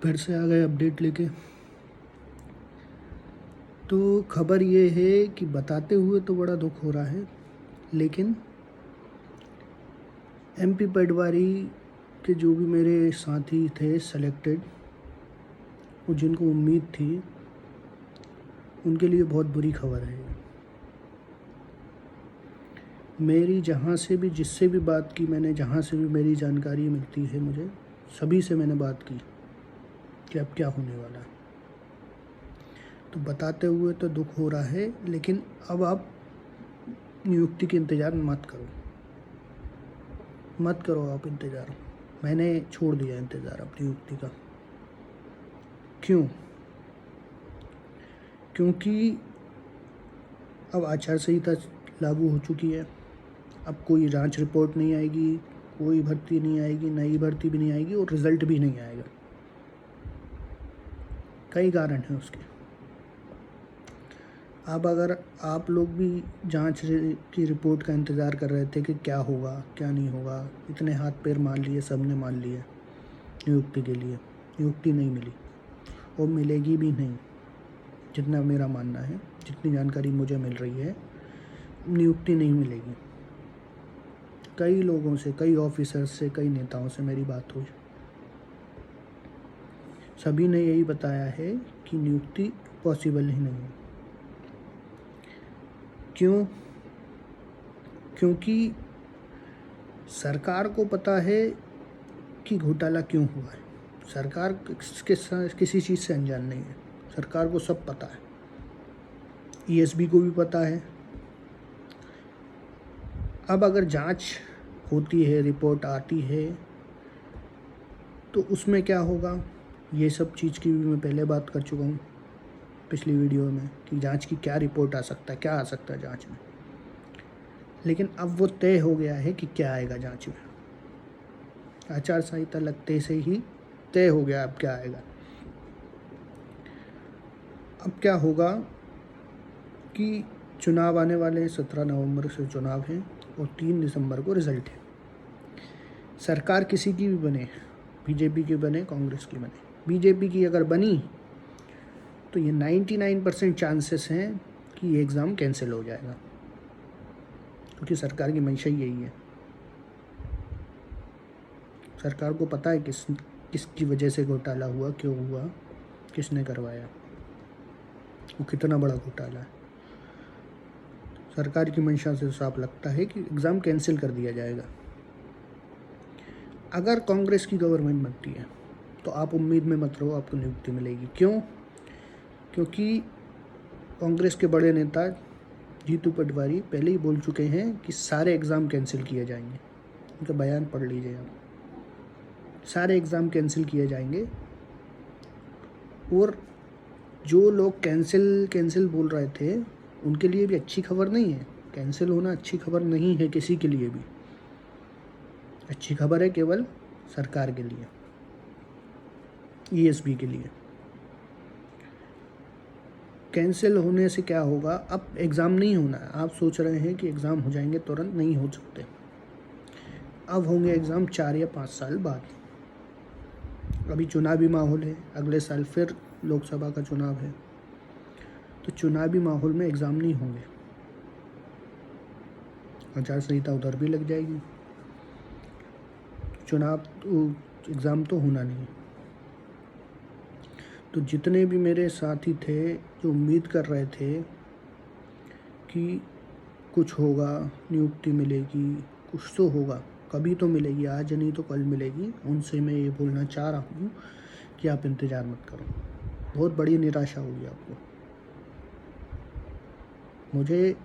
फिर से आ गए अपडेट लेके। तो खबर ये है कि बताते हुए तो बड़ा दुख हो रहा है, लेकिन एमपी पटवारी के जो भी मेरे साथी थे सेलेक्टेड, वो जिनको उम्मीद थी, उनके लिए बहुत बुरी खबर है। मेरी जहाँ से भी जिससे भी बात की मैंने, जहाँ से भी मेरी जानकारी मिलती है मुझे, सभी से मैंने बात की कि अब क्या होने वाला है। तो बताते हुए तो दुख हो रहा है, लेकिन अब आप नियुक्ति के इंतज़ार मत करो आप इंतज़ार। मैंने छोड़ दिया इंतज़ार अब नियुक्ति का। क्यों? क्योंकि अब आचार संहिता लागू हो चुकी है। अब कोई जांच रिपोर्ट नहीं आएगी, कोई भर्ती नहीं आएगी, नई भर्ती भी नहीं आएगी और रिज़ल्ट भी नहीं आएगा। कई कारण हैं उसके। अब अगर आप लोग भी जांच की रिपोर्ट का इंतज़ार कर रहे थे कि क्या होगा क्या नहीं होगा, इतने हाथ पैर मार लिए, सब ने मान लिए नियुक्ति के लिए, नियुक्ति नहीं मिली और मिलेगी भी नहीं। जितना मेरा मानना है, जितनी जानकारी मुझे मिल रही है, नियुक्ति नहीं मिलेगी। कई लोगों से, कई ऑफिसर्स से, कई नेताओं से मेरी बात हुई, सभी ने यही बताया है कि नियुक्ति पॉसिबल ही नहीं है। क्यों? क्योंकि सरकार को पता है कि घोटाला क्यों हुआ है। सरकार किसी चीज़ से अनजान नहीं है, सरकार को सब पता है। ईएसबी को भी पता है। अब अगर जांच होती है, रिपोर्ट आती है, तो उसमें क्या होगा, ये सब चीज़ की भी मैं पहले बात कर चुका हूँ पिछली वीडियो में कि जांच की क्या रिपोर्ट आ सकता है, क्या आ सकता है जांच में। लेकिन अब वो तय हो गया है कि क्या आएगा जांच में। आचार संहिता लगते से ही तय हो गया अब क्या आएगा। अब क्या होगा कि चुनाव आने वाले 17 नवंबर से चुनाव है और 3 दिसंबर को रिज़ल्ट है। सरकार किसी की भी बने, बीजेपी की बने, कांग्रेस की बने, बीजेपी की अगर बनी तो ये 99% चांसेस हैं कि ये एग्ज़ाम कैंसिल हो जाएगा, क्योंकि सरकार की मंशा ही यही है। सरकार को पता है किसकी वजह से घोटाला हुआ, क्यों हुआ, किसने करवाया, वो कितना बड़ा घोटाला है। सरकार की मंशा से साफ लगता है कि एग्ज़ाम कैंसिल कर दिया जाएगा। अगर कांग्रेस की गवर्नमेंट बनती है तो आप उम्मीद में मत रहो आपको नियुक्ति मिलेगी। क्यों? क्योंकि कांग्रेस के बड़े नेता जीतू पटवारी पहले ही बोल चुके हैं कि सारे एग्ज़ाम कैंसिल किए जाएंगे। उनका बयान पढ़ लीजिए आप, सारे एग्ज़ाम कैंसिल किए जाएंगे। और जो लोग कैंसिल बोल रहे थे, उनके लिए भी अच्छी खबर नहीं है। कैंसिल होना अच्छी खबर नहीं है किसी के लिए भी। अच्छी खबर है केवल सरकार के लिए, ईएसबी के लिए। कैंसिल होने से क्या होगा, अब एग्ज़ाम नहीं होना है। आप सोच रहे हैं कि एग्ज़ाम हो जाएंगे, तुरंत नहीं हो सकते। अब होंगे एग्ज़ाम 4 या 5 साल बाद। अभी चुनावी माहौल है, अगले साल फिर लोकसभा का चुनाव है, तो चुनावी माहौल में एग्ज़ाम नहीं होंगे, आचार संहिता उधर भी लग जाएगी, चुनाव एग्ज़ाम तो होना नहीं। तो जितने भी मेरे साथी थे जो उम्मीद कर रहे थे कि कुछ होगा, नियुक्ति मिलेगी, कुछ तो होगा, कभी तो मिलेगी, आज नहीं तो कल मिलेगी, उनसे मैं ये बोलना चाह रहा हूँ कि आप इंतज़ार मत करो। बहुत बड़ी निराशा होगी आपको। मुझे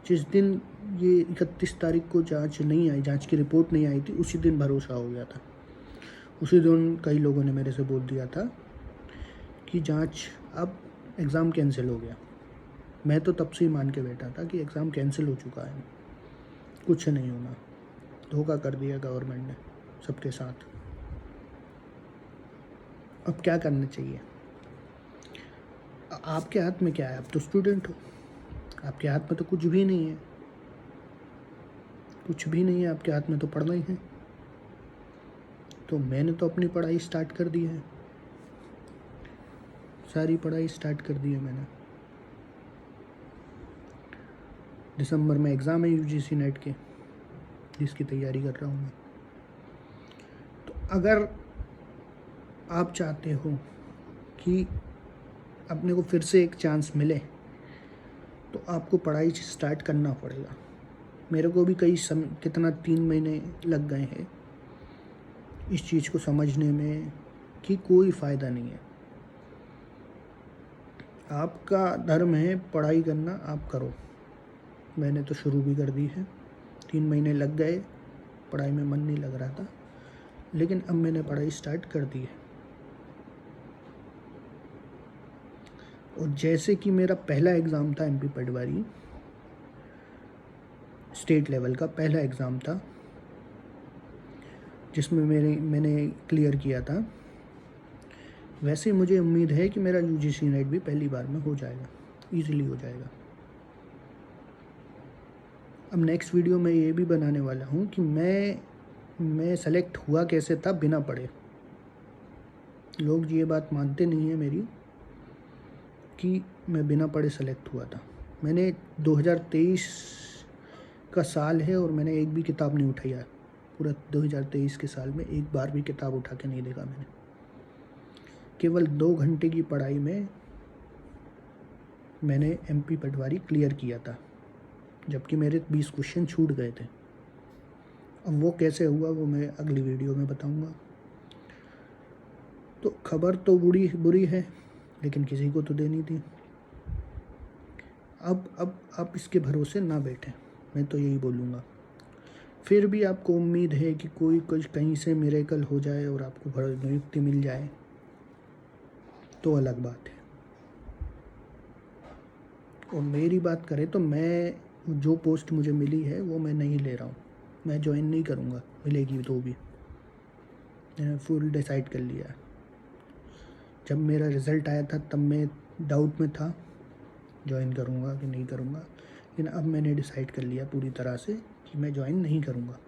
जिस दिन ये 31 तारीख को जांच नहीं आई, जांच की रिपोर्ट नहीं आई थी, उसी दिन भरोसा हो गया था। उसी दिन कई लोगों ने मेरे से बोल दिया था कि जांच, अब एग्ज़ाम कैंसिल हो गया। मैं तो तब से ही मान के बैठा था कि एग्ज़ाम कैंसिल हो चुका है, कुछ नहीं होना। धोखा कर दिया गवर्नमेंट ने सबके साथ। अब क्या करना चाहिए? आपके हाथ में क्या है? आप तो स्टूडेंट हो, आपके हाथ में तो कुछ भी नहीं है, कुछ भी नहीं है आपके हाथ में, तो पढ़ना ही है। तो मैंने तो अपनी पढ़ाई स्टार्ट कर दी है। सारी पढ़ाई स्टार्ट कर दी है मैंने। दिसंबर में एग्ज़ाम है यूजीसी नेट के, जिसकी तैयारी कर रहा हूँ मैं। तो अगर आप चाहते हो कि अपने को फिर से एक चांस मिले तो आपको पढ़ाई स्टार्ट करना पड़ेगा। मेरे को भी कितना 3 महीने लग गए हैं इस चीज़ को समझने में कि कोई फ़ायदा नहीं है। आपका धर्म है पढ़ाई करना, आप करो। मैंने तो शुरू भी कर दी है, 3 महीने लग गए, पढ़ाई में मन नहीं लग रहा था, लेकिन अब मैंने पढ़ाई स्टार्ट कर दी है। और जैसे कि मेरा पहला एग्ज़ाम था एमपी पटवारी, स्टेट लेवल का पहला एग्ज़ाम था, जिसमें मैंने क्लियर किया था, वैसे मुझे उम्मीद है कि मेरा यूजीसी नेट भी पहली बार में हो जाएगा, ईज़िली हो जाएगा। अब नेक्स्ट वीडियो में ये भी बनाने वाला हूँ कि मैं सेलेक्ट हुआ कैसे था बिना पढ़े। लोग ये बात मानते नहीं है मेरी कि मैं बिना पढ़े सेलेक्ट हुआ था। मैंने 2023 का साल है और मैंने एक भी किताब नहीं उठाई है। पूरा 2023 के साल में एक बार भी किताब उठा के नहीं देखा मैंने। केवल 2 घंटे की पढ़ाई में मैंने एमपी पटवारी क्लियर किया था, जबकि मेरे 20 क्वेश्चन छूट गए थे। अब वो कैसे हुआ वो मैं अगली वीडियो में बताऊंगा। तो खबर तो बुरी है, लेकिन किसी को तो देनी थी। अब आप इसके भरोसे ना बैठें, मैं तो यही बोलूँगा। फिर भी आपको उम्मीद है कि कोई कुछ कहीं से मिरेकल हो जाए और आपको नियुक्ति मिल जाए तो अलग बात है। और मेरी बात करें तो मैं जो पोस्ट मुझे मिली है वो मैं नहीं ले रहा हूँ, मैं ज्वाइन नहीं करूँगा, मिलेगी तो भी। मैंने फुल डिसाइड कर लिया। जब मेरा रिज़ल्ट आया था तब मैं डाउट में था ज्वाइन करूँगा कि नहीं करूँगा, लेकिन अब मैंने डिसाइड कर लिया पूरी तरह से कि मैं ज्वाइन नहीं करूँगा।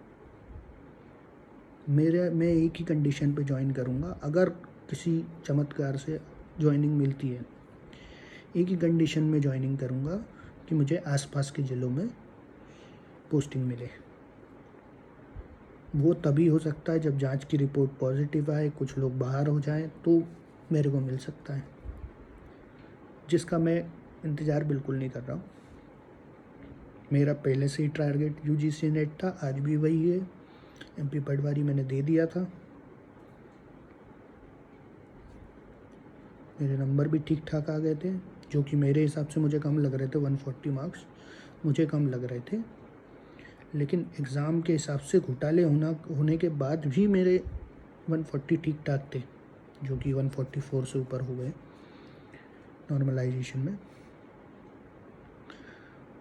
मैं एक ही कंडीशन पे ज्वाइन करूँगा, अगर किसी चमत्कार से ज्वाइनिंग मिलती है, एक ही कंडीशन में ज्वाइनिंग करूँगा कि मुझे आसपास के ज़िलों में पोस्टिंग मिले। वो तभी हो सकता है जब जांच की रिपोर्ट पॉजिटिव आए, कुछ लोग बाहर हो जाएं, तो मेरे को मिल सकता है, जिसका मैं इंतज़ार बिल्कुल नहीं कर रहा हूँ। मेरा पहले से ही टारगेट यूजीसी नेट था, आज भी वही है। एमपी पटवारी मैंने दे दिया था, मेरे नंबर भी ठीक ठाक आ गए थे, जो कि मेरे हिसाब से मुझे कम लग रहे थे। 140 मार्क्स मुझे कम लग रहे थे, लेकिन एग्ज़ाम के हिसाब से घोटाले होने के बाद भी मेरे 140 ठीक ठाक थे, जो कि 144 से ऊपर हो गए नॉर्मलाइजेशन में।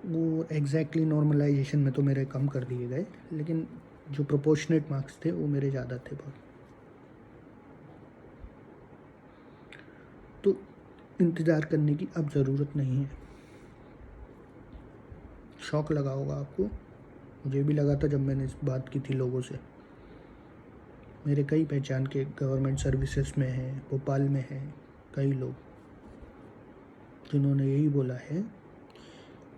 वो एग्जैक्टली नॉर्मलाइजेशन में तो मेरे कम कर दिए गए, लेकिन जो प्रोपोर्शनेट मार्क्स थे वो मेरे ज़्यादा थे बहुत। तो इंतज़ार करने की अब ज़रूरत नहीं है। शौक लगा होगा आपको, मुझे भी लगा था जब मैंने इस बात की थी लोगों से। मेरे कई पहचान के गवर्नमेंट सर्विसेज में हैं, भोपाल में हैं कई लोग, जिन्होंने यही बोला है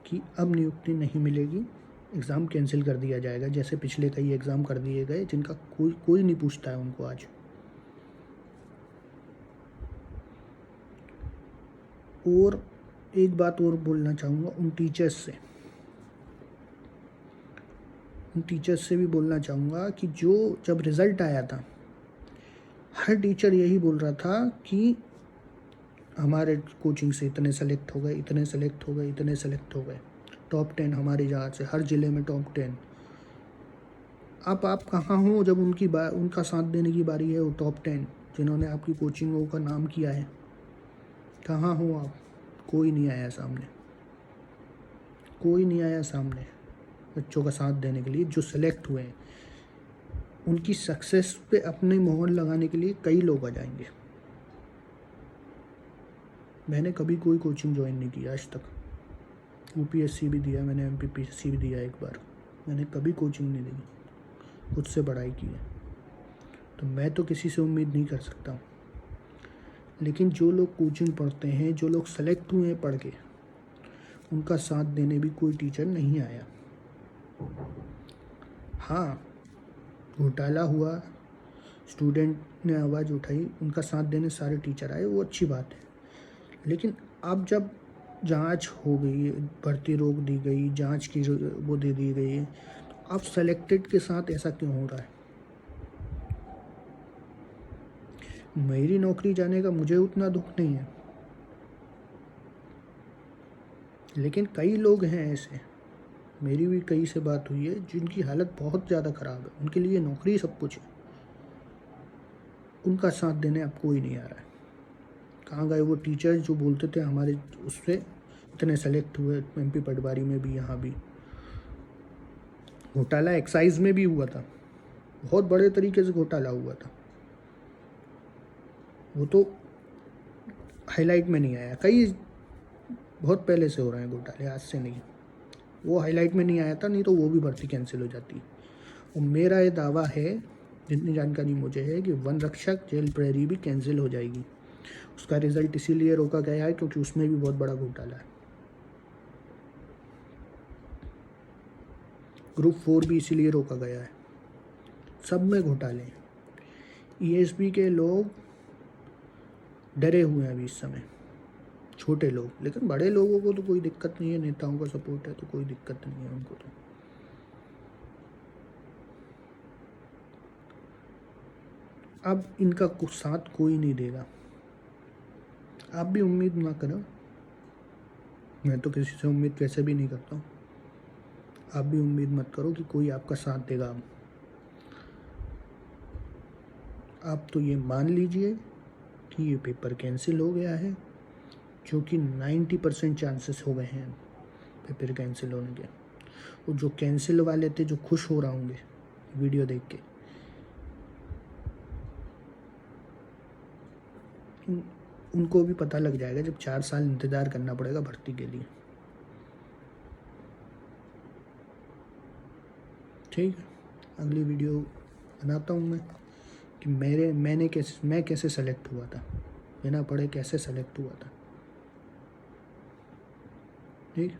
कि अब नियुक्ति नहीं मिलेगी, एग्ज़ाम कैंसिल कर दिया जाएगा। जैसे पिछले कई एग्ज़ाम कर दिए गए जिनका कोई नहीं पूछता है उनको आज। और एक बात और बोलना चाहूँगा उन टीचर्स से भी बोलना चाहूँगा कि जो जब रिज़ल्ट आया था, हर टीचर यही बोल रहा था कि हमारे कोचिंग से इतने सेलेक्ट हो गए, इतने सेलेक्ट हो गए, इतने सेलेक्ट हो गए, टॉप 10 हमारे जहाँ से, हर ज़िले में टॉप 10। अब आप कहाँ हो जब उनका साथ देने की बारी है? वो टॉप 10 जिन्होंने आपकी कोचिंगों का नाम किया है, कहाँ हो आप? कोई नहीं आया सामने, कोई नहीं आया सामने बच्चों का साथ देने के लिए। जो सेलेक्ट हुए हैं उनकी सक्सेस पे अपने मोहर लगाने के लिए कई लोग आ जाएंगे। मैंने कभी कोई कोचिंग ज्वाइन नहीं किया आज तक। यूपीएससी भी दिया मैंने, एमपीपीएससी भी दिया एक बार, मैंने कभी कोचिंग नहीं दी, खुद से पढ़ाई की है। तो मैं तो किसी से उम्मीद नहीं कर सकता हूँ। लेकिन जो लोग कोचिंग पढ़ते हैं, जो लोग सेलेक्ट हुए हैं पढ़ के, उनका साथ देने भी कोई टीचर नहीं आया। हाँ, घोटाला हुआ, स्टूडेंट ने आवाज़ उठाई, उनका साथ देने सारे टीचर आए, वो अच्छी बात है। लेकिन अब जब जांच हो गई, भर्ती रोक दी गई, जांच की वो दे दी गई, अब सेलेक्टेड के साथ ऐसा क्यों हो रहा है? मेरी नौकरी जाने का मुझे उतना दुख नहीं है, लेकिन कई लोग हैं ऐसे, मेरी भी कई से बात हुई है, जिनकी हालत बहुत ज़्यादा ख़राब है, उनके लिए नौकरी सब कुछ है, उनका साथ देने अब कोई नहीं आ रहा है। कहाँ गए वो टीचर जो बोलते थे हमारे उससे इतने सेलेक्ट हुए, MP पटवारी में भी, यहाँ भी घोटाला एक्साइज में भी हुआ था, बहुत बड़े तरीके से घोटाला हुआ था, वो तो हाईलाइट में नहीं आया। कई बहुत पहले से हो रहे हैं घोटाले, आज से नहीं। वो हाईलाइट में नहीं आया था, नहीं तो वो भी भर्ती कैंसिल हो जाती। और मेरा ये दावा है, जितनी जानकारी मुझे है, कि वन रक्षक जेल प्रहरी भी कैंसिल हो जाएगी। उसका रिज़ल्ट इसीलिए रोका गया है क्योंकि उसमें भी बहुत बड़ा घोटाला है। ग्रुप 4 भी इसीलिए रोका गया है, सब में घोटाले हैं। ESB के लोग डरे हुए हैं अभी इस समय, छोटे लोग, लेकिन बड़े लोगों को तो कोई दिक्कत नहीं है, नेताओं का सपोर्ट है तो कोई दिक्कत नहीं है उनको तो। अब इनका कुछ साथ कोई नहीं देगा, आप भी उम्मीद ना करो, मैं तो किसी से उम्मीद वैसे भी नहीं करता हूँ, आप भी उम्मीद मत करो कि कोई आपका साथ देगा। आप तो ये मान लीजिए कि ये पेपर कैंसिल हो गया है, जो कि 90% चांसेस हो गए हैं पेपर कैंसिल होने के। और जो कैंसिल वाले थे, जो खुश हो रहा होंगे वीडियो देख के, उनको भी पता लग जाएगा जब 4 साल इंतज़ार करना पड़ेगा भर्ती के लिए। ठीक है, अगली वीडियो बनाता हूँ मैं कि मैं कैसे सेलेक्ट हुआ था, बिना पढ़े कैसे सेलेक्ट हुआ था। ठीक।